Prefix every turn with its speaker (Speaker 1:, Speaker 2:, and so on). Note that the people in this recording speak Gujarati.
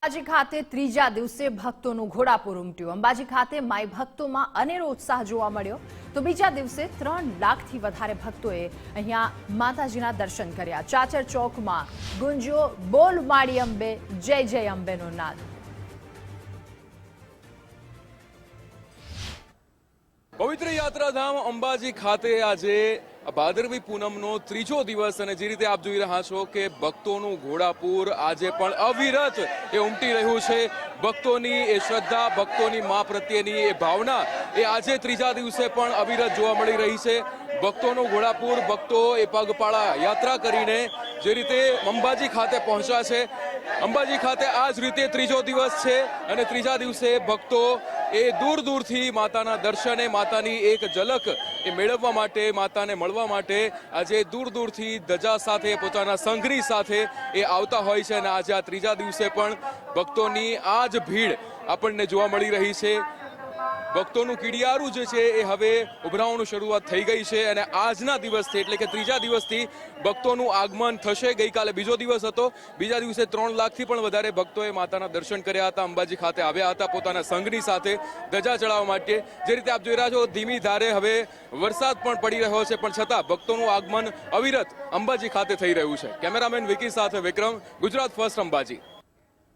Speaker 1: અંબાજી ખાતે ત્રીજા દિવસે ભક્તોનું ઘોડાપુર ઉમટ્યું। અંબાજી ખાતે માઈ ભક્તોમાં અનેરો ઉત્સાહ જોવા મળ્યો તો બીજા દિવસે 3 લાખથી વધારે ભક્તોએ અહીંયા માતાજીના દર્શન કર્યા। ચાચર ચોકમાં ગુંજ્યો બોલ માડી અંબે જય જય અંબેનો નાદ।
Speaker 2: પવિત્ર યાત્રાધામ અંબાજી ખાતે આજે ભાદરવી પૂનમનો ત્રીજો દિવસ અને જે રીતે આપ જોઈ રહ્યા છો કે ભક્તોનું ઘોડાપુર આજે પણ અવિરત એ ઉમટી રહ્યું છે। ભક્તોની એ શ્રદ્ધા, ભક્તોની મા પ્રત્યેની એ ભાવના એ આજે ત્રીજા દિવસે પણ અવિરત જોવા મળી રહી છે। ભક્તોનું ઘોડાપુર, ભક્તો એ પગપાળા યાત્રા કરીને જે રીતે અંબાજી ખાતે પહોંચ્યા છે। અંબાજી ખાતે આ જ રીતે ત્રીજો દિવસ છે અને ત્રીજા દિવસે ભક્તો એ દૂર દૂરથી માતાના દર્શને, માતાની એક ઝલક એ મેળવવા માટે, માતાને મળવા માટે આજે દૂર દૂરથી ધજા સાથે, પોતાના સંઘની સાથે એ આવતા હોય છે અને આજે આ ત્રીજા દિવસે પણ ભક્તોની આ જ ભીડ આપણને જોવા મળી રહી છે। ભક્તોનું કીડિયારું જે છે એ હવે ઉભરાવાનું શરૂઆત થઈ ગઈ છે અને આજના દિવસથી એટલે કે ત્રીજા દિવસથી ભક્તોનું આગમન થશે। ગઈકાલે બીજો દિવસ હતો, બીજા દિવસે 3 લાખથી પણ વધારે ભક્તોએ માતાના દર્શન કર્યા હતા, અંબાજી ખાતે આવ્યા હતા પોતાના સંઘની સાથે ધજા ચડાવવા માટે। જે રીતે આપ જોઈ રહ્યા છો ધીમી ધારે હવે વરસાદ પણ પડી રહ્યો છે પણ છતાં ભક્તોનું આગમન અવિરત અંબાજી ખાતે થઈ રહ્યું છે। કેમેરામેન વિકી સાથે વિક્રમ, ગુજરાત ફર્સ્ટ અંબાજી।